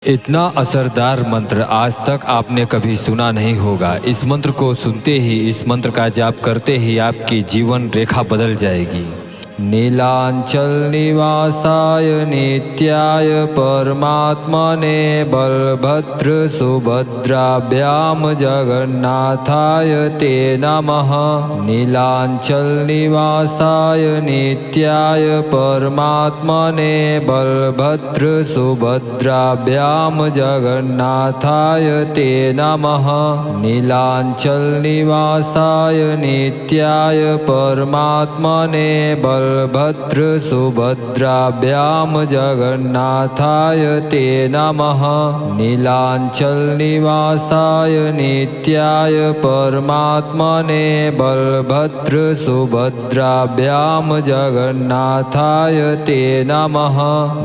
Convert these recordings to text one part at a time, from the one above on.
इतना असरदार मंत्र आज तक आपने कभी सुना नहीं होगा। इस मंत्र को सुनते ही, इस मंत्र का जाप करते ही आपकी जीवन रेखा बदल जाएगी। नीलांचल निवासाय नित्याय परमात्मने बलभद्र सुभद्राभ्याम जगन्नाथाय ते नमः। नीलांचल निवासाय नित्याय परमात्मने बलभद्र सुभद्राभ्याम जगन्नाथाय ते नमः। नीलांचल निवासाय नित्याय परमात्मने बलभद्र सुभद्राभ्याम जगन्नाथाय ते नमः। नीलांचल निवासाय नित्याय परमात्मने बलभद्र सुभद्राभ्याम जगन्नाथाय ते नमः।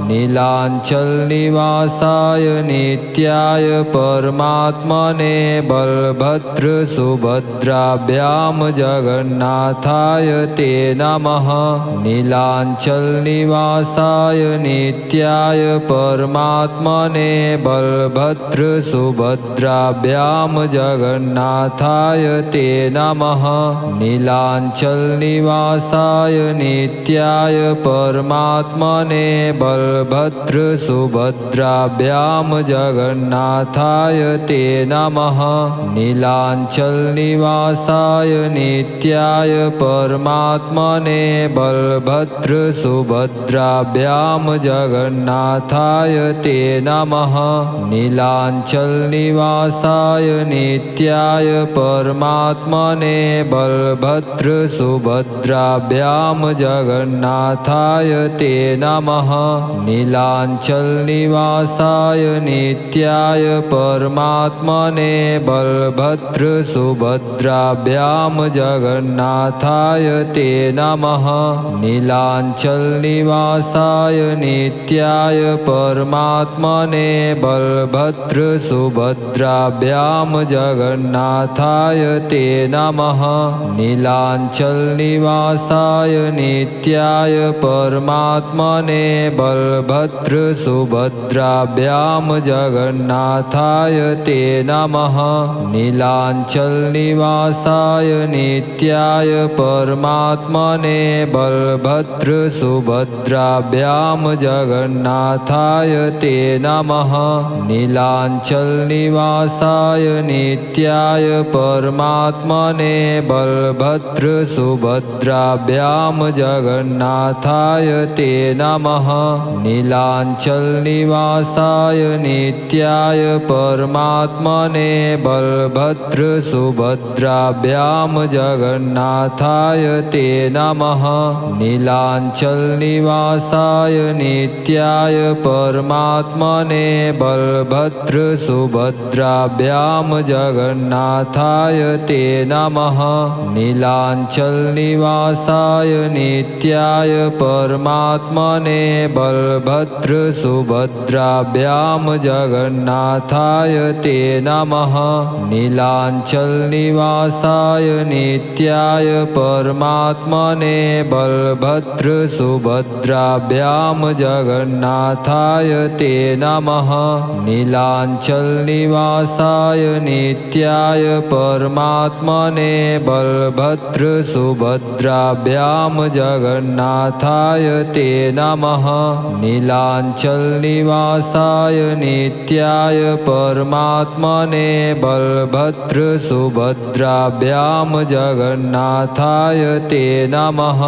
नीलांचल निवासाय नित्याय परमात्मने बलभद्र सुभद्राभ्याम जगन्नाथाय ते नमः। नीलांचल निवासाय नित्याय परमात्मने बलभद्र सुभद्राभ्याम जगन्नाथाय ते नमः। नीलांचल निवासाय नित्याय परमात्मने बलभद्र सुभद्राभ्याम जगन्नाथाय ते नमः। नीलांचल निवासाय नित्याय परमात्मने बलभद्र सुभद्राभ्याम जगन्नाथाय ते नमः। नीलांचल निवासाय नित्याय परमात्मने बलभद्र सुभद्राभ्याम जगन्नाथाय ते नमः। नीलांचल निवासाय नित्याय परमात्मने बलभद्र सुभद्राभ्याम जगन्नाथाय ते नमः। नीलांचल निवासाय नित्याय परमात्मने बलभद्र सुभद्राभ्याम जगन्नाथाय ते नमः। नीलांचल निवासाय नित्याय परमात्मने बलभद्र सुभद्राभ्याम जगन्नाथाय ते नमः। नीलांचल निवासाय नित्याय परमात्मने बलभद्र सुभद्राभ्याम जगन्नाथाय ते नमः। नीलांचल निवासाय नित्याय परमात्मने बलभद्र सुभद्राभ्याम जगन्नाथाय ते नमः। नीलांचल निवासाय नित्याय परमात्मने बलभद्र सुभद्राभ्याम जगन्नाथाय ते नमः। नीलांचल निवासाय नित्याय परमात्मने बलभद्र सुभद्राभ्याम जगन्नाथाय ते नमः। नीलांचल निवासाय नित्याय परमात्मने बलभद्र सुभद्राभ्याम जगन्नाथाय ते नमः। नीलांचल निवासाय नित्याय परमात्मने बलभद्र सुभद्राभ्याम जगन्नाथाय ते नमः। नीलांचल निवासाय नित्याय परमात्मने बलभद्र सुभद्राभ्याम जगन्नाथाय ते नमः। नीलांचल निवासाय नित्याय परमात्मने बलभद्र सुभद्राभ्याम जगन्नाथाय ते नमः।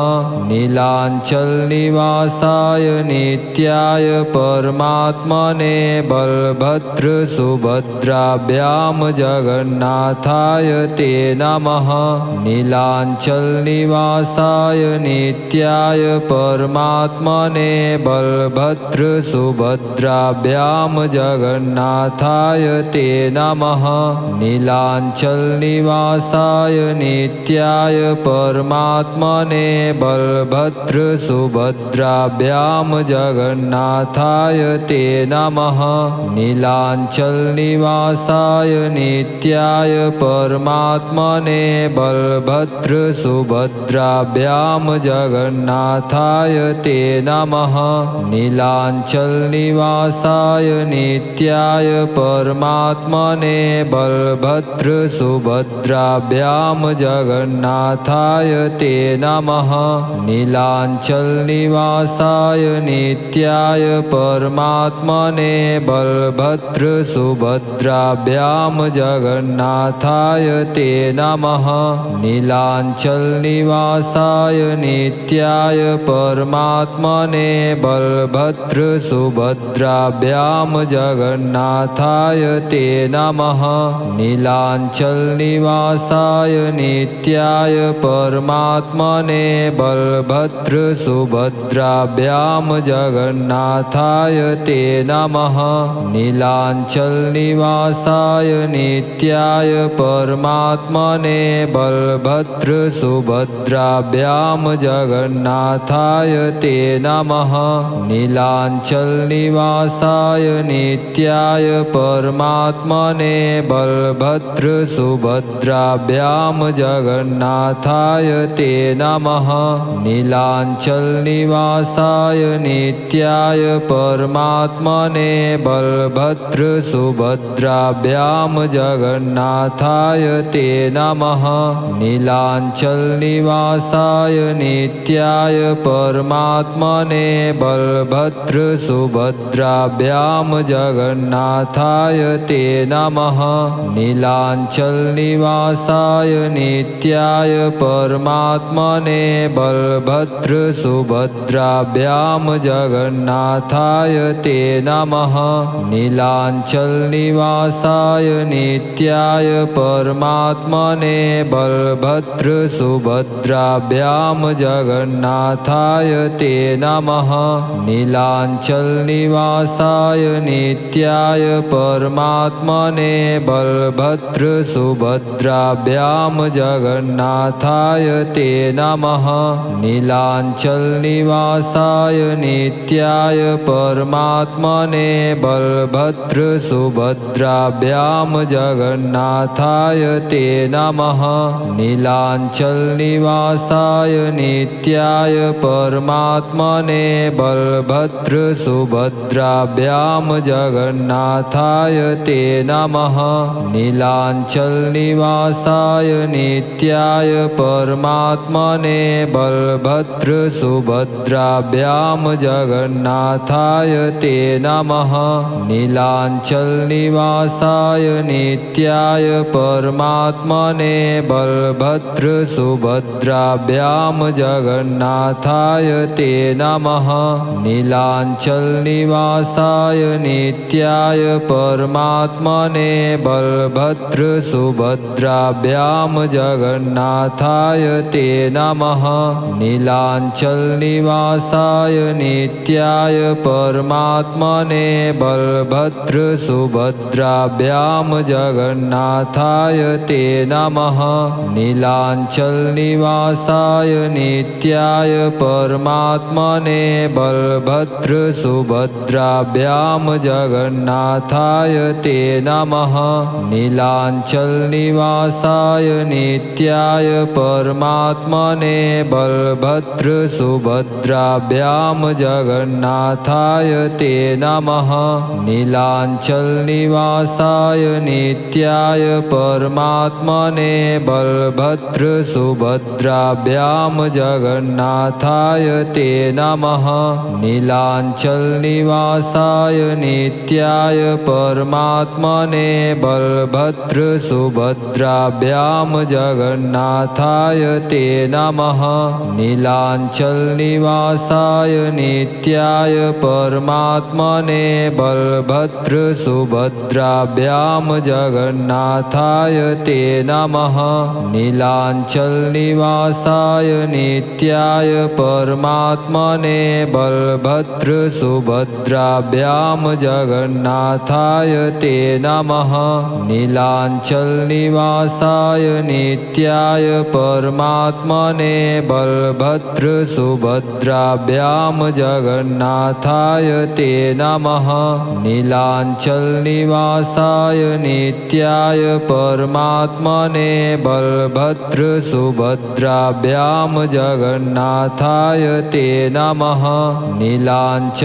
नीलांचल निवासाय नित्याय परमात्मने बलभद्र सुभद्राभ्याम जगन्नाथाय ते नमः। नीलांचल निवासाय नित्याय परमात्मने बलभद्र सुभद्राभ्याम जगन्नाथाय ते नमः। नीलांचल निवासाय नित्याय परमात्मने बल बलभद्र सुभद्राभ्याम जगन्नाथाय ते नमः। नीलांचल निवासाय नित्याय परमात्मने बलभद्र सुभद्राभ्याम जगन्नाथाय ते नमः। नीलांचल निवासाय नित्याय परमात्मने बलभद्र सुभद्राभ्याम जगन्नाथाय ते नमः। नीलांचल निवासाय नित्याय परमात्मने बलभद्र सुभद्राभ्याम जगन्नाथाय ते नमः। नीलांचल निवासाय नित्याय परमात्मने बलभद्र सुभद्राभ्याम जगन्नाथाय ते नमः। नीलांचल निवासाय नित्याय परमात्मने बलभद्र सुभद्राभ्याम जगन्नाथाय ते नमः। नीलांचल निवासाय नित्याय परमात्मने बलभद्र सुभद्राभ्याम जगन्नाथाय ते नमः। नीलांचल निवासाय नित्याय परमात्मने बलभद्र सुभद्राभ्याम जगन्नाथाय ते नमः। नीलांचल निवासाय नित्याय परमात्मने बलभद्र सुभद्राभ्याम जगन्नाथाय ते नमः। नीलांचल निवासाय नित्याय परमात्मने बलभद्र सुभद्राभ्याम जगन्नाथाय ते नमः। नीलांचल निवासाय नित्याय परमात्मने बलभद्र सुभद्राभ्याम जगन्नाथाय ते नमः। नीलांचल निवासाय नित्याय परमात्मने बलभद्र सुभद्राभ्याम जगन्नाथाय ते नमः। नीलांचल निवासाय नित्याय परमात्मने बलभद्र सुभद्राभ्याम जगन्नाथाय ते नमः। नीलांचल निवासाय नित्याय परमात्मने बलभद्र सुभद्राभ्याम जगन्नाथाय ते नमः। नीलांचल निवासाय नित्याय परमात्मने बलभद्र सुभद्राभ्याम जगन्नाथाय ते नमः। नीलांचल निवासाय नित्याय परमात्मने बलभद्र सुभद्राभ्याम जगन्नाथाय ते नमः। नीलांचल निवासाय नित्याय परमात्मने बलभद्र सुभद्राभ्याम जगन्नाथाय ते नमः। नीलांचल निवासाय नित्याय परमात्मने बलभद्र सुभद्राभ्याम जगन्नाथाय ते नमः। नीलांचल निवासाय नित्याय परमात्मने बलभद्र सुभद्राभ्याम जगन्नाथाय ते नमः। नीलांचल निवासाय नित्याय परमात्मने बलभद्र सुभद्राभ्याम जगन्नाथाय ते नमः। नीलांचल निवासाय नित्याय परमात्मने बलभद्र सुभद्राभ्याम जगन्नाथाय ते नमः। नीलांचल निवासाय नित्याय परमात्मने बलभद्र सुभद्राभ्याम जगन्नाथाय ते नमः। नीलांचल निवासाय नित्याय परमात्मने बलभद्र सुभद्राभ्याम जगन्नाथाय ते नमः। नीलांचल निवासाय नित्याय परमात्मने बलभद्र सुभद्राभ्याम जगन्नाथाय ते नमः। नीलांचल निवासाय नित्याय परमात्मने बलभद्र सुभद्राभ्याम जगन्नाथाय ते नमः। नीलांचल निवासाय नित्याय परमात्मने बल बलभद्रसुभद्राभ्यां जगन्नाथाय ते नमः। नीलाचलनिवासाय नित्याय परमात्मने बलभद्रसुभद्राभ्यां जगन्नाथाय ते नमः। नीलाचलनिवासाय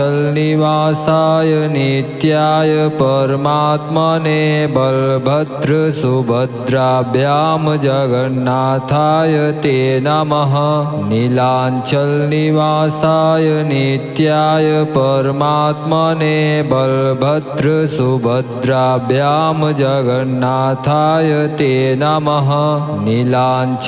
नित्याय परमात्मने बलभद्रसुभद्राभ्यां जगन्नाथाय ते नमः। नीलाचलनिवासाय नित्याय परमात्मने बलभद्रसुभद्राभ्यां जगन्नाथाय ते नमः। नीलाचलनिवासाय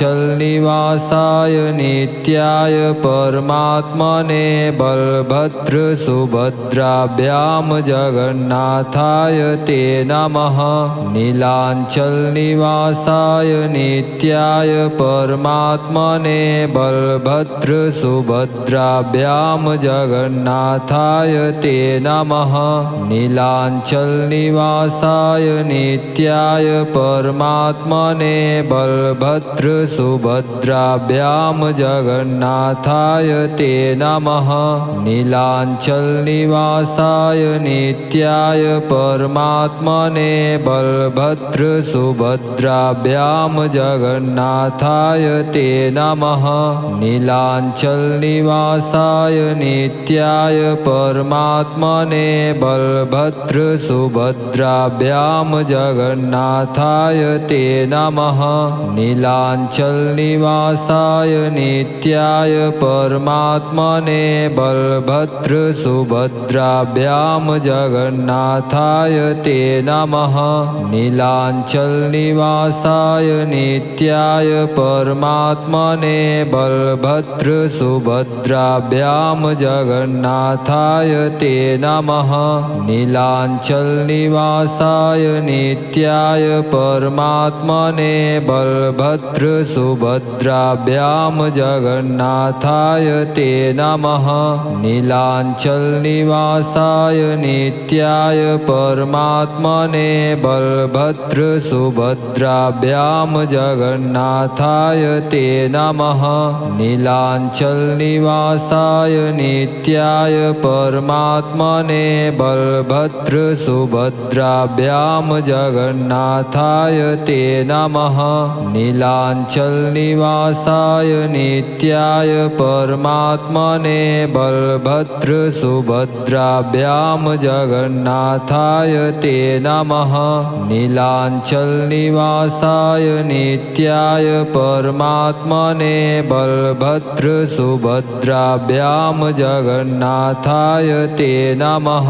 नित्याय परमात्मने बलभद्रसुभद्राभ्यां जगन्नाथाय ते नमः। नीलाचलनिवासाय नित्याय परमात्मने बलभद्रसुभद्राभ्यां जगन्नाथाय ते नमः। नीलाचलनिवासाय नित्याय परमात्मने बलभद्रसुभद्राभ्यां जगन्नाथाय ते नमः। नीलाचलनिवासाय नित्याय परमात्मने बलभद्रसुभद्राभ्यां जगन्नाथाय ते नमः। नीलाचलनिवासाय नित्याय परमात्मने बलभद्रसुभद्राभ्यां जगन्नाथाय ते नमः। नीलाचलनिवासाय नित्याय परमात्मने बलभद्रसुभद्राभ्यां जगन्नाथाय ते नमः। नीलाचलनिवासाय नित्याय परमात्मने बलभद्रसुभद्राभ्यां जगन्नाथाय ते नमः। नीलाचलनिवासाय नित्याय परमात्मने बलभद्रसुभद्राभ्यां जगन्नाथाय ते नमः। नीलाचलनिवासाय नित्याय परमात्मने बलभद्रसुभद्राभ्यां जगन्नाथाय ते नमः। नीलाचलनिवासाय नित्याय परमात्मने बलभद्रसुभद्राभ्यां जगन्नाथाय ते नमः। नीलाचलनिवासाय नित्याय परमात्मने बलभद्रसुभद्राभ्यां जगन्नाथाय ते नमः। नीलाचलनिवासाय नित्याय परमात्मने बलभद्रसुभद्राभ्यां जगन्नाथाय ते नमः।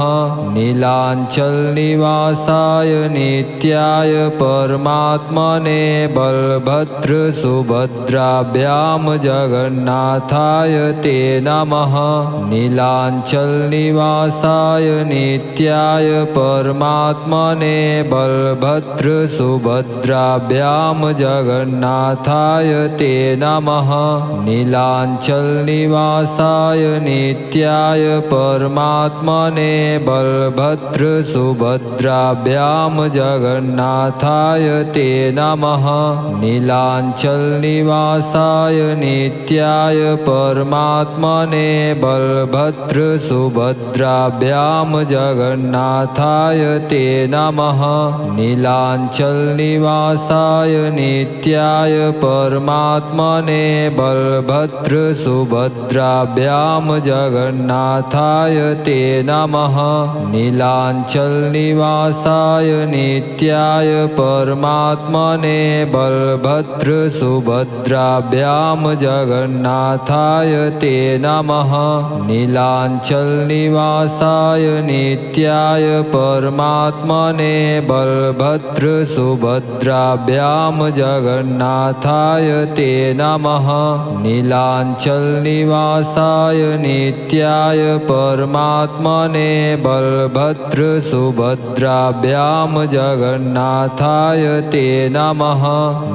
नीलाचलनिवासाय नित्याय परमात्मने बलभद्रसुभद्राभ्यां जगन्नाथाय ते नमः। नीलाचलनिवासाय नित्याय परमात्मने बलभद्रसुभद्राभ्यां जगन्नाथाय ते नमः। नीलाचलनिवासाय नित्याय परमात्मने बलभद्रसुभद्राभ्यां जगन्नाथाय ते नमः। नीलाचलनिवासाय नित्याय परमात्मने बलभद्रसुभद्राभ्यां जगन्नाथाय ते नमः। नीलाचलनिवासाय नित्याय परमात्मने बलभद्रसुभद्राभ्यां जगन्नाथाय ते नमः। नीलाचलनिवासाय नित्याय परमात्मने बलभद्रसुभद्राभ्यां जगन्नाथाय ते नमः। नीलाचलनिवासाय नित्याय परमात्मने बलभद्रसुभद्राभ्यां जगन्नाथाय ते नमः। नीलाचलनिवासाय नित्याय परमात्मने बलभद्रसुभद्राभ्यां जगन्नाथाय ते नमः।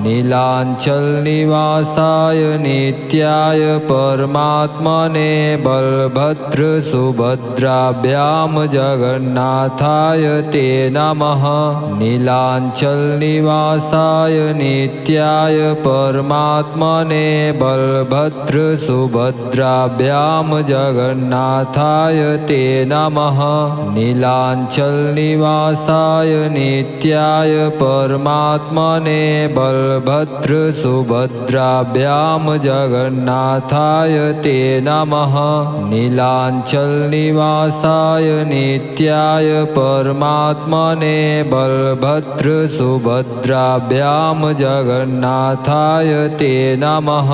नीलाचलनिवासाय नित्याय परमात्मने बलभद्रसुभद्राभ्यां जगन्नाथाय ते नमः। नीलाचलनिवासाय नित्याय परमात्मने बलभद्रसुभद्राभ्यां जगन्नाथाय ते नमः। नीलाचलनिवासाय नित्याय परमात्मने बलभद्रसुभद्राभ्यां जगन्नाथाय ते नमः। नीलाचलनिवासाय नित्याय परमात्मने बलभद्रसुभद्राभ्यां जगन्नाथाय ते नमः।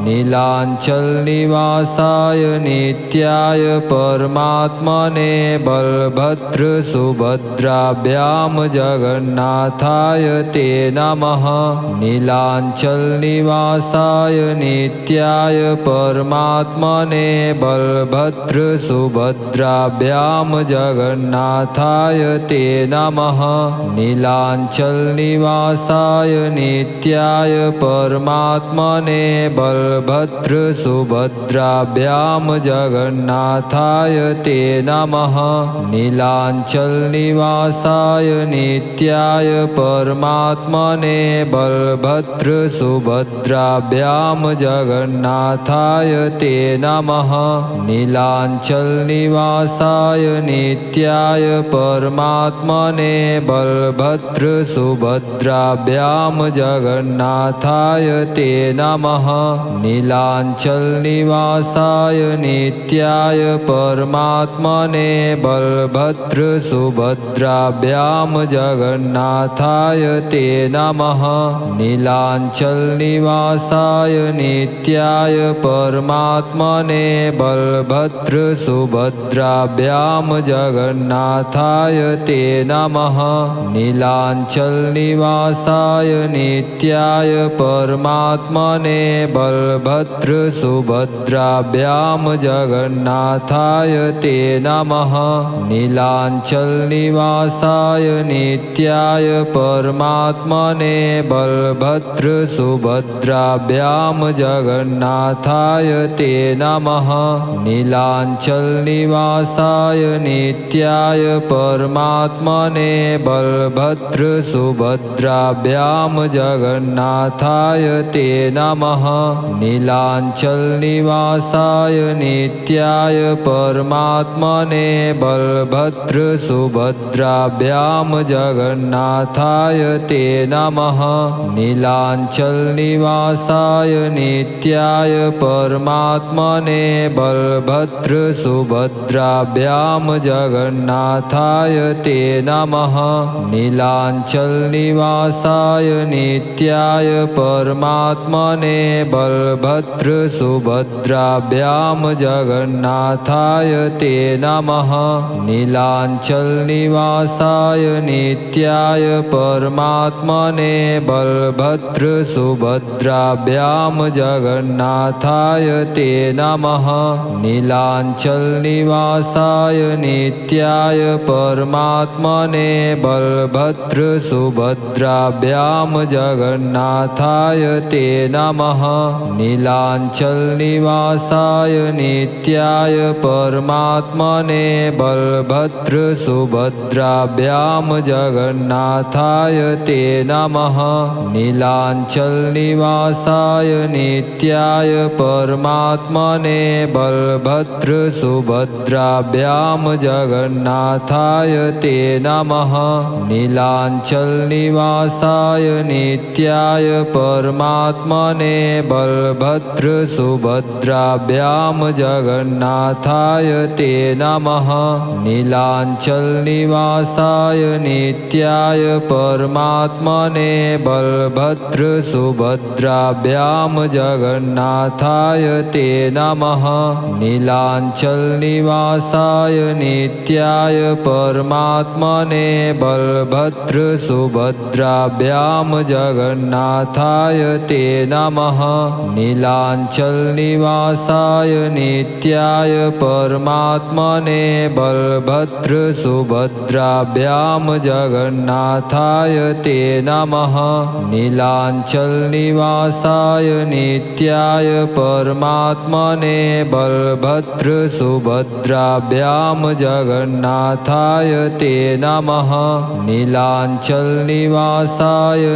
नीलाचलनिवासाय नित्याय परमात्मने बलभद्रसुभद्राभ्यां जगन्नाथाय ते नमः। नीलाचलनिवासाय नित्याय परमात्मने बलभद्रसुभद्राभ्यां जगन्नाथाय ते नमः। नीलाचलनिवासाय नित्याय परमात्मने बलभद्रसुभद्राभ्यां जगन्नाथाय ते नमः। नीलाचलनिवासाय नित्याय परमात्मने बलभद्रसुभद्राभ्यां जगन्नाथाय ते नमः। नीलाचलनिवासाय नित्याय परमात्मने बलभद्रसुभद्राभ्यां जगन्नाथाय ते नमः। नीलाचलनिवासाय नित्याय परमात्मने बलभद्रसुभद्राभ्यां जगन्नाथाय ते नमः। नीलाचलनिवासाय नित्याय परमात्मने बलभद्रसुभद्राभ्यां जगन्नाथाय ते नमः। नीलाचलनिवासाय नित्याय परमात्मने बलभद्रसुभद्राभ्यां जगन्नाथाय ते नमः। नीलाचलनिवासाय नित्याय परमात्मने बलभद्रसुभद्राभ्यां जगन्नाथाय ते नमः। नीलाचलनिवासाय नित्याय परमात्मने बलभद्रसुभद्राभ्यां जगन्नाथाय ते नमः। नीलाचलनिवासाय नित्याय परमात्मने बलभद्रसुभद्राभ्यां जगन्नाथाय ते नमः। नीलाचलनिवासाय नित्याय परमात्मने बलभद्रसुभद्राभ्यां जगन्नाथाय ते नमः। नीलाचलनिवासाय नित्याय परमात्मने बलभद्रसुभद्राभ्यां जगन्नाथाय ते नमः। नीलाचलनिवासाय नित्याय परमात्मने बलभद्रसुभद्राभ्यां जगन्नाथाय ते नमः। नीलाचलनिवासाय नित्याय परमात्मने बलभद्रसुभद्राभ्यां जगन्नाथाय ते नमः। नीलाचलनिवासाय नित्याय परमात्मने बलभद्रसुभद्राभ्यां जगन्नाथाय ते नमः। नीलाचलनिवासाय नित्याय परमात्मने बलभद्रसुभद्राभ्यां जगन्नाथाय ते नमः। नीलाचलनिवासाय नित्याय परमात्मने बलभद्रसुभद्राभ्यां जगन्नाथाय ते नमः। नीलाचलनिवासाय नित्याय परमात्मने बलभद्रसुभद्राभ्यां जगन्नाथाय ते नमः। नीलाचलनिवासाय नित्याय परमात्मने बलभद्रसुभद्राभ्यां जगन्नाथाय ते नमः। नीलाचलनिवासाय नित्याय परमात्मने बलभद्रसुभद्राभ्यां जगन्नाथाय ते नमः। नीलाचलनिवासाय नित्याय परमात्मने बलभद्रसुभद्राभ्यां जगन्नाथाय ते नमः। नीलाचलनिवासाय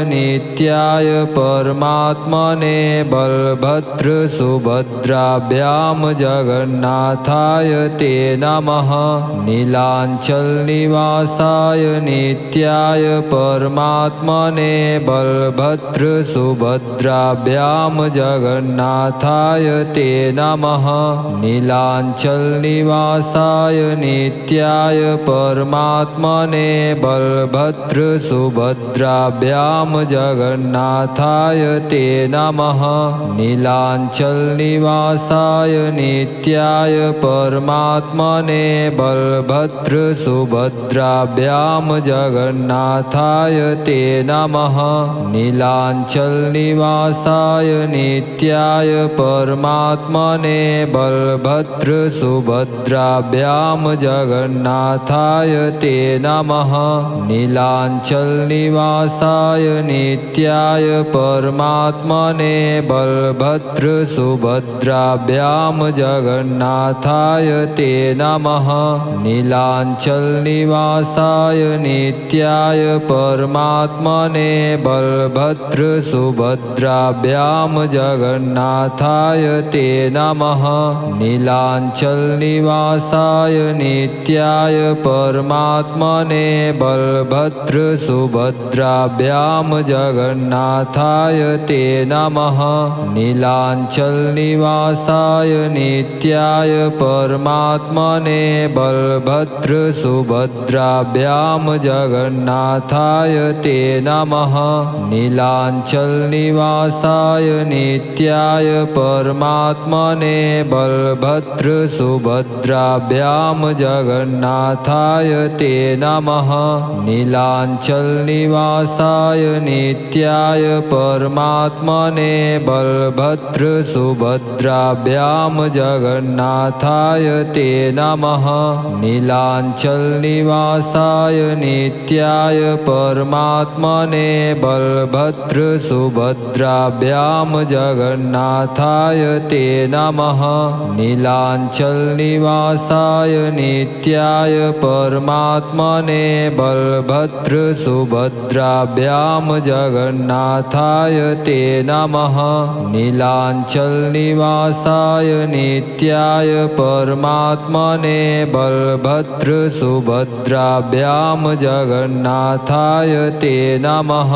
नित्याय परमात्मने बलभद्र सुभद्राभ्यां जगन्नाथाय ते नमः। नीलाचलनिवासाय नित्याय परमात्मने बलभद्र सुभद्राभ्यां जगन्नाथाय ते नमः। नीलाचलनिवासाय नित्याय परमात्मने बलभद्र सुभद्राभ्यां जगन्नाथाय ते नमः। नीलाचलनिवासाय नित्याय परमात्मने बलभद्र सुभद्राभ्यां जगन्नाथाय ते नमः। नीलाचलनिवासाय नित्याय परमात्मने बलभद्र सुभद्राभ्यां जगन्नाथाय ते नमः। नीलाचलनिवासाय नित्याय परमात्मने बलभद्र सुभद्राभ्यां जगन्नाथाय ते नमः। नीलाचलनिवासाय नित्याय परमात्मने बलभद्र सुभद्राभ्यां जगन्नाथाय ते नमः। नीलाचलनिवासाय नित्याय परमात्मने बलभद्र सुभद्राभ्यां जगन्नाथाय ते नमः। नीलाचलनिवासाय नित्याय परमात्मने बलभद्र सुभद्राभ्यां जगन्नाथाय ते नमः। नीलाचलनिवासाय नित्याय परमात्मने बलभद्र सुभद्राभ्यां जगन्नाथाय ते नमः। नीलाचलनिवासाय नित्याय परमात्मने बलभद्र सुभद्राभ्यां जगन्नाथाय ते नमः। नीलाचलनिवासाय नित्याय परमात्मने बलभद्र सुभद्राभ्यां जगन्नाथाय ते नमः। नीलाचलनिवासाय नित्याय परमात्मने बलभद्र सुभद्राभ्यां जगन्नाथाय ते नमः। नीलाचलनिवासाय नित्याय परमात्मने बलभद्र सुभद्राभ्यां जगन्नाथाय ते नमः।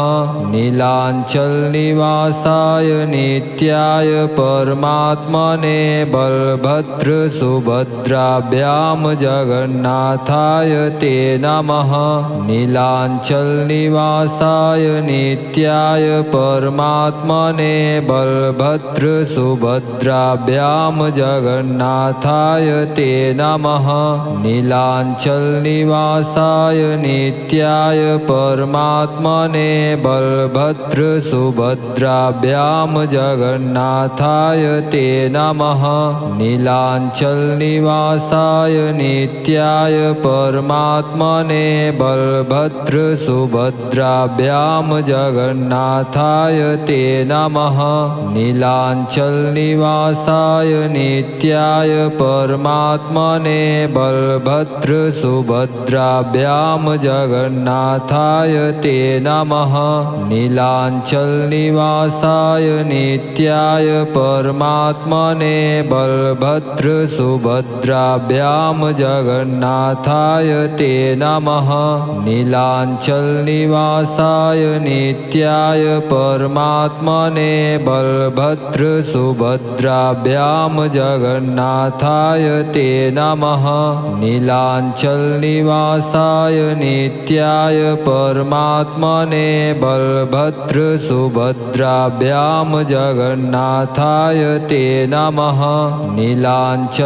नीलाचलनिवासाय नित्याय परमात्मने बलभद्र सुभद्राभ्यां जगन्नाथाय ते नमः। नीलाचलनिवासाय नित्याय परमात्मने बलभद्र सुभद्राभ्यां जगन्नाथाय ते नमः। नीलाचलनिवासाय नित्याय परमात्मने बलभद्र सुभद्राभ्यां जगन्नाथाय ते नमः। नीलाचलनिवासाय नित्याय परमात्मने बलभद्र सुभद्राभ्यां जगन्नाथाय ते नमः। नीलाचलनिवासाय नित्याय परमात्मने बलभद्र सुभद्राभ्यां जगन्नाथाय ते नमः। नीलाचलनिवासाय नित्याय परमात्मने बलभद्र सुभद्राभ्यां जगन्नाथाय ते नमः। नीलाचलनिवासाय नित्याय परमात्मने बलभद्र सुभद्राभ्यां जगन्नाथाय ते नमः। नीलाचलनिवासाय नित्याय परमात्मने बलभद्र सुभद्राभ्यां जगन्नाथाय ते नमः। नीलाचलनिवासाय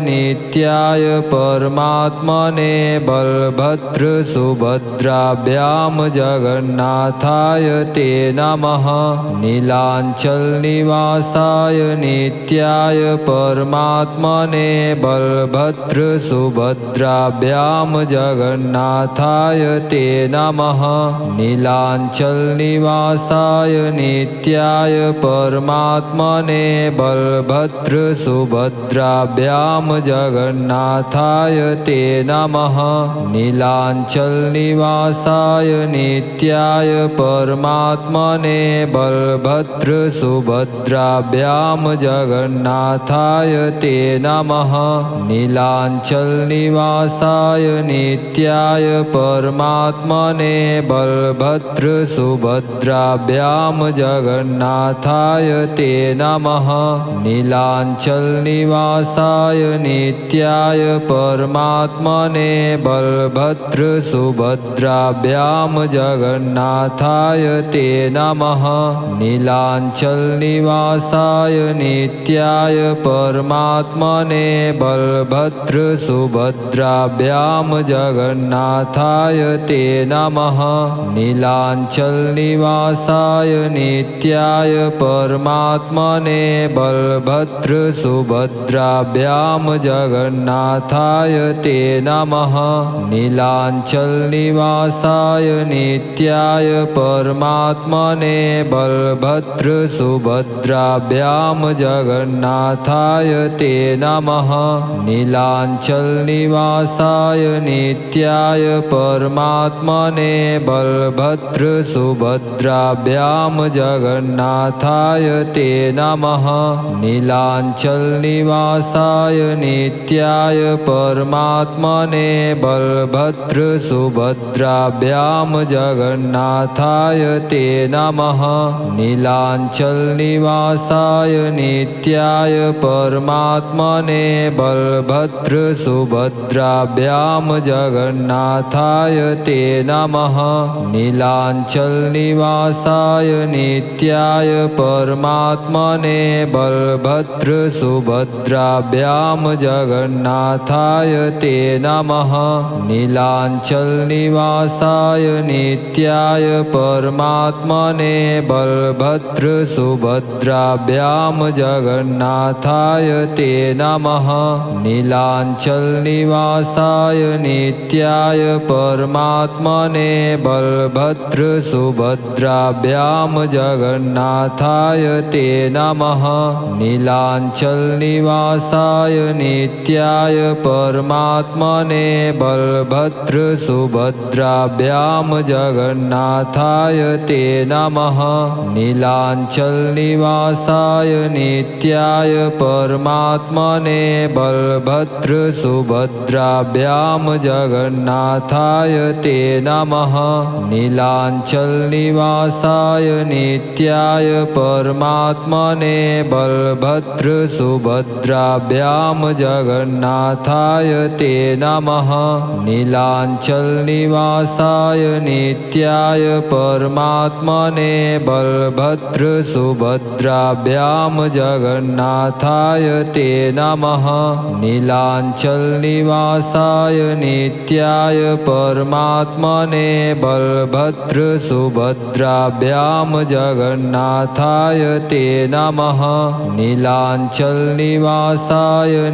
नित्याय परमात्मने बलभद्र सुभद्राभ्यां जगन्नाथाय ते नमः। नीलाचलनिवासाय नित्याय परमात्मने बलभद्र सुभद्राभ्यां जगन्नाथाय ते नमः। नीलाचलनिवासाय नित्याय परमात्मने बलभद्र सुभद्राभ्यां जगन्नाथाय ते नमः। नीलाचलनिवासाय नित्याय परमात्मने बल बलभद्र सुभद्राभ्यां जगन्नाथाय ते नमः। नीलाचलनिवासाय नित्याय परमात्मने बलभद्र सुभद्राभ्यां जगन्नाथाय ते नमः। नीलाचलनिवासाय नित्याय परमात्मने बलभद्र सुभद्राभ्यां जगन्नाथाय ते नमः। नीलाचलनिवासाय नित्याय परमात्मने बलभद्र सुभद्राभ्यां जगन्नाथाय ते नमः। नीलाचलनिवासाय नित्याय परमात्मने बलभद्र सुभद्राभ्यां जगन्नाथाय ते नमः। नीलाचलनिवासाय नित्याय परमात्मने बलभद्र सुभद्राभ्यां जगन्नाथाय ते नमः। नीलाचलनिवासाय नित्याय परमात्मने बलभद्र सुभद्राभ्यां जगन्नाथाय ते नमः। नीलाचलनिवासाय नित्याय परमात्मने बलभद्र सुभद्राभ्यां जगन्नाथाय ते नमः। नीलाचलनिवासाय नित्याय परमात्मने बलभद्र सुभद्राभ्यां जगन्नाथाय ते नमः। नीलाचलनिवासाय नित्याय परमात्मने बलभद्र सुभद्राभ्यां जगन्नाथाय ते नमः। नीलाचलनिवासाय नित्याय परमात्मने बलभद्र सुभद्राभ्यां जगन्नाथाय ते नमः। नीलाचलनिवासाय नित्याय परमात्मने बलभद्र सुभद्राभ्यां जगन्नाथाय ते नमः। नीलाचलनिवासाय नित्याय परमात्मने बलभद्र सुभद्राभ्यां जगन्नाथाय ते नमः। नीलाचलनिवासाय नित्याय परमात्मने बलभद्र सुभद्राभ्यां जगन्नाथाय ते नमः। नीलाचलनिवासाय नित्याय परमात्मने बलभद्र सुभद्राभ्यां जगन्नाथाय ते नमः। नीलाचलनिवासाय नित्याय परमात्मने बलभद्र सुभद्राभ्यां जगन्नाथाय ते नमः। नीलाचलनिवासाय नित्याय परमात्मने बलभद्र सुभद्राभ्यां जगन्नाथाय ते नमः। नीलाचलनिवासाय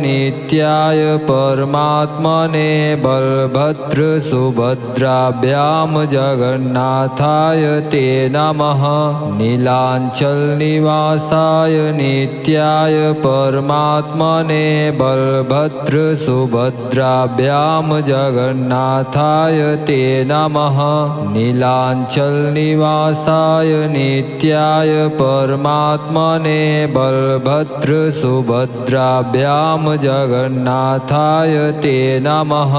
नित्याय परमात्मने बलभद्र सुभद्राभ्यां जगन्नाथाय ते नमः। नीलाचलनिवासाय नित्याय परमात्मने बलभद्र सुभद्राभ्यां जगन्नाथाय ते नमः। नीलाचलनिवासाय नित्याय परमात्मने बलभद्र सुभद्राभ्यां जगन्नाथाय ते नमः।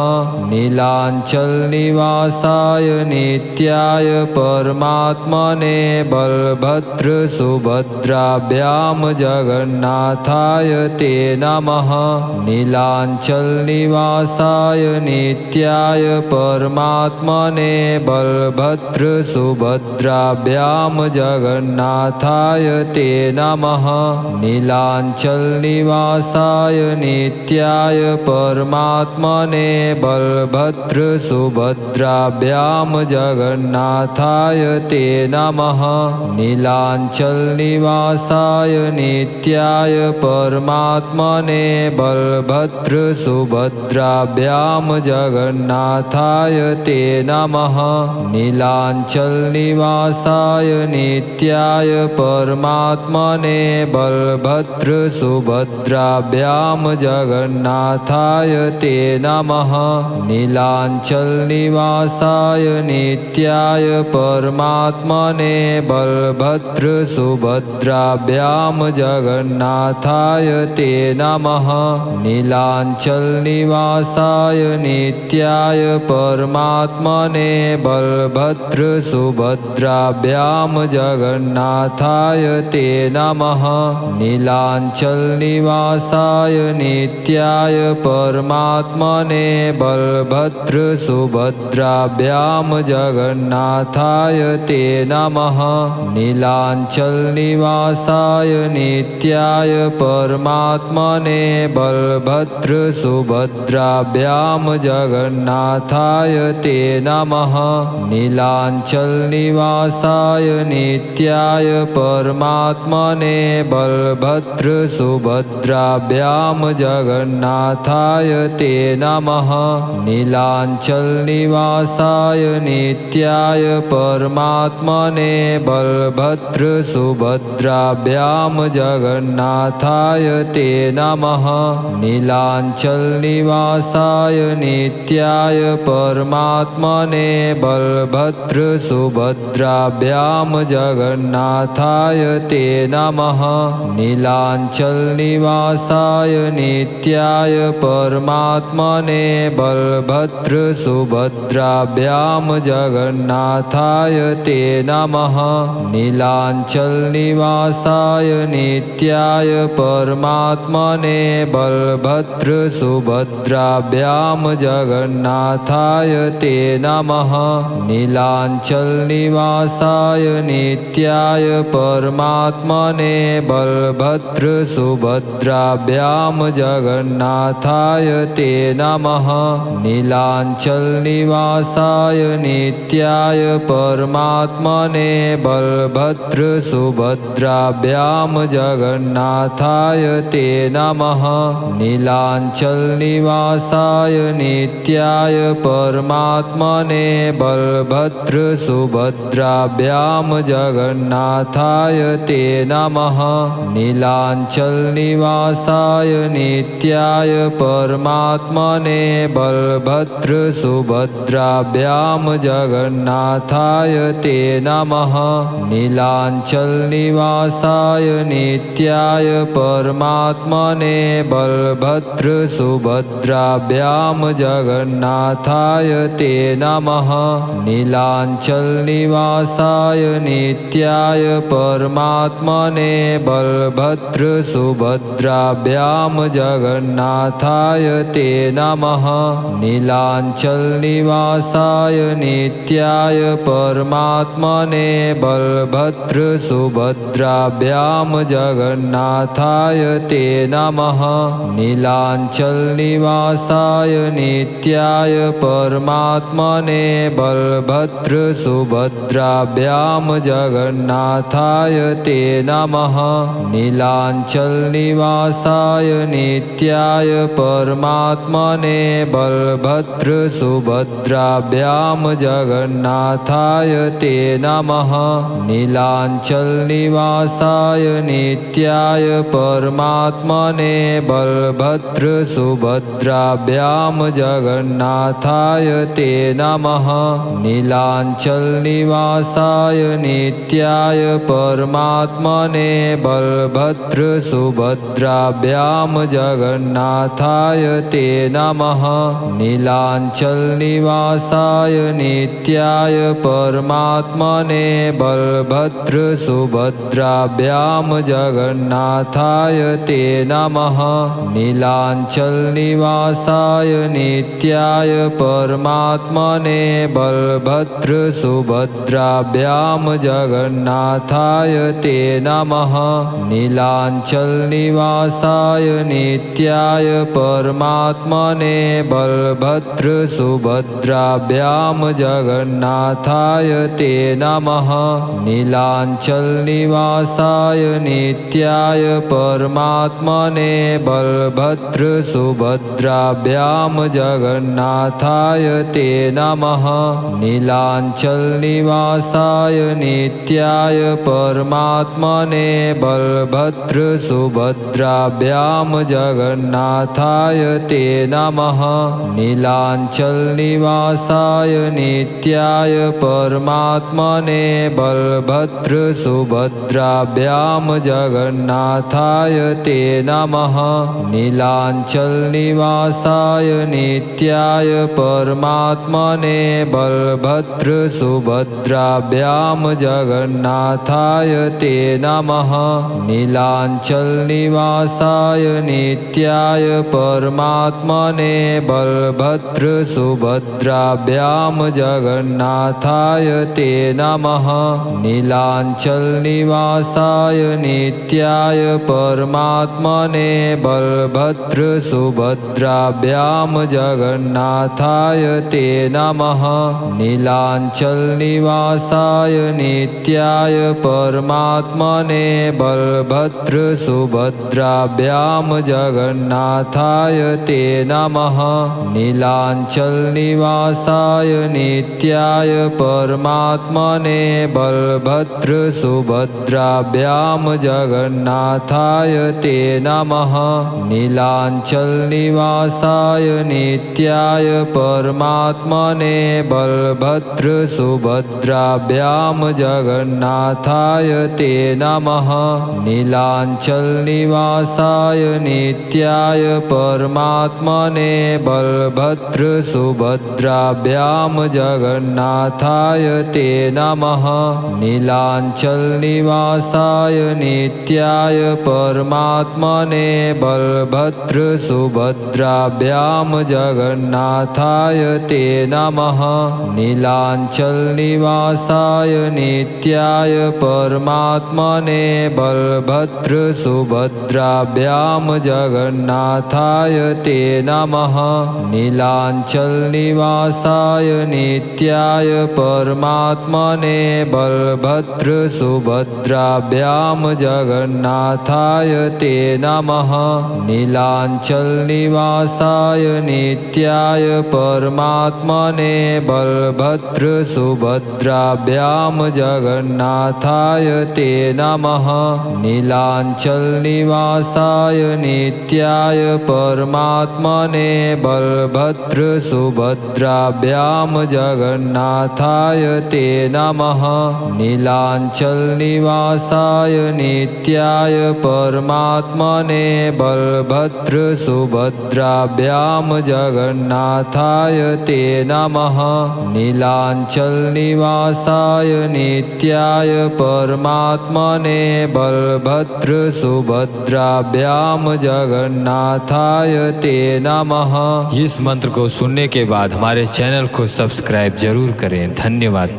नीलाचलनिवासाय नित्याय परमात्मने बलभद्र सुभद्राभ्यां जगन्नाथाय ते नमः। नीलाचलनिवासाय नित्याय परमात्मने बलभद्र सुभद्राभ्यां जगन्नाथाय ते नमः। नीलाचलनिवासाय नित्याय परमात्मने बलभद्र सुभद्राभ्यां जगन्नाथाय ते नमः। नीलाचलनिवासाय नित्याय परमात्मने बलभद्र सुभद्राभ्यां जगन्नाथाय ते नमः। नीलाचलनिवासाय नित्याय परमात्मने बलभद्र सुभद्राभ्यां जगन्नाथाय ते नमः। नीलाचलनिवासाय नित्याय परमात्मने बल बलभद्रसुभद्राभ्यां जगन्नाथाय ते नमः। नीलाचलनिवासाय नित्याय परमात्मने बलभद्रसुभद्राभ्यां जगन्नाथाय ते नमः। नीलाचलनिवासाय नित्याय परमात्मने बलभद्रसुभद्राभ्यां जगन्नाथाय ते नमः। नीलाचलनिवासाय नित्याय परमात्मने बलभद्रसुभद्राभ्यां जगन्नाथाय ते नमः। नीलाचलनिवासाय नित्याय परमात्मने बलभद्रसुभद्राभ्यां जगन्नाथाय ते नमः। नीलाचलनिवासाय नित्याय परमात्मने बलभद्रसुभद्राभ्यां जगन्नाथाय ते नमः। नीलाचलनिवासाय नित्याय परमात्मने बलभद्रसुभद्राभ्यां जगन्नाथाय ते नमः। नीलाचलनिवासाय नित्याय परमात्मने बलभद्रसुभद्राभ्यां जगन्नाथाय ते नमः। नीलाचलनिवासाय नित्याय परमात्मने बलभद्रसुभद्राभ्यां जगन्नाथाय ते नमः। नीलाचलनिवासाय नित्याय परमात्मने बलभद्रसुभद्राभ्यां जगन्नाथाय ते नमः। नीलाचलनिवासाय नित्याय परमात्मने बलभद्रसुभद्राभ्यां जगन्नाथाय ते नमः। नीलाचलनिवासाय नित्याय परमात्मने बलभद्रसुभद्राभ्यां जगन्नाथाय ते नमः। नीलाचलनिवासाय नित्याय परमात्मने बलभद्रसुभद्राभ्यां जगन्नाथाय ते नमः। नीलाचलनिवासाय नित्याय परमात्मने बलभद्रसुभद्राभ्यां जगन्नाथाय ते नमः। नीलाचलनिवासाय नित्याय परमात्मने बलभद्रसुभद्राभ्यां जगन्नाथाय ते नमः। नीलाचलनिवासाय नित्याय परमात्मने बलभद्रसुभद्राभ्यां जगन्नाथाय ते नमः। नीलाचलनिवासाय नित्याय परमात्मने बलभद्रसुभद्राभ्यां जगन्नाथाय ते नमः। नीलाचलनिवासाय नित्याय परमात्मने बलभद्रसुभद्राभ्यां जगन्नाथाय ते नमः। नीलाचलनिवासाय नित्याय परमात्मने बलभद्रसुभद्राभ्यां जगन्नाथाय ते नमः। नीलाचलनिवासाय नित्याय परमात्मने बलभद्रसुभद्राभ्यां जगन्नाथाय ते नमः। नीलाचलनिवासाय नित्याय परमात्मने बलभद्रसुभद्राभ्यां जगन्नाथाय ते नमः। नीलाचलनिवासाय नित्याय परमात्मने बलभद्रसुभद्राभ्यां जगन्नाथाय ते नमः। नीलाचलनिवासाय नित्याय परमात्मने बलभद्रसुभद्राभ्यां जगन्नाथाय ते नमः। नीलाचलनिवासाय नित्याय परमात्मने बलभद्रसुभद्राभ्यां जगन्नाथाय ते नमः। नीलाचलनिवासाय नित्याय परमात्मने बलभद्रसुभद्राभ्यां जगन्नाथाय ते नमः। नीलाचलनिवासाय नित्याय परमात्मने बल बलभद्र सुभद्राभ्याम जगन्नाथाय ते नमः। नीलांचल निवासाय नित्याय परमात्मने बलभद्र सुभद्राभ्याम जगन्नाथाय ते नमः। नीलांचल निवासाय नित्याय परमात्मने बलभद्र सुभद्राभ्याम जगन्नाथाय ते नमः। नीलांचल निवासाय नित्याय परमात्मने बलभद्र सुभद्राभ्याम जगन्नाथाय ते नमः। नीलांचल निवासाय नित्याय परमात्मने बलभद्र सुभद्राभ्याम जगन्नाथाय ते नमः। नीलांचल निवासाय नित्याय परमात्मने बलभद्र सुभद्राभ्याम जगन्नाथाय ते नमः। नीलांचल निवासाय नित्याय परमात्मने बलभद्र सुभद्राभ्याम जगन्नाथाय ते नमः। नीलांचल निवासाय नित्याय परमात्मने बलभद्र सुभद्राभ्याम जगन्नाथाय ते नमः। नीलांचल निवासाय नित्याय परमात्मने बलभद्र सुभद्राभ्याम जगन्नाथाय ते नमः। नीलांचल निवासाय नित्याय परमात्मने बलभद्र सुभद्राभ्याम जगन्नाथाय ते नमः। नीलांचल निवासाय नित्याय परमात्मने बलभद्र सुभद्राभ्याम जगन्नाथाय ते नमः। नीलांचल निवासाय नित्याय परमात्मने बलभद्र सुभद्राभ्याम जगन्नाथाय ते नमः। नीलांचल निवासाय नित्याय परमात्मने बलभद्र सुभद्राभ्याम जगन्नाथाय ते नमः। नीलांचल निवासाय नित्याय परमात्मने बलभद्र सुभद्राभ्याम जगन्नाथाय ते नमः। नीलांचल निवासाय नित्याय परमात्मने बलभद्र सुभद्राभ्याम जगन्नाथाय ते नमः। इस मंत्र को सुनने के बाद हमारे चैनल को सब्सक्राइब जरूर करें। धन्यवाद।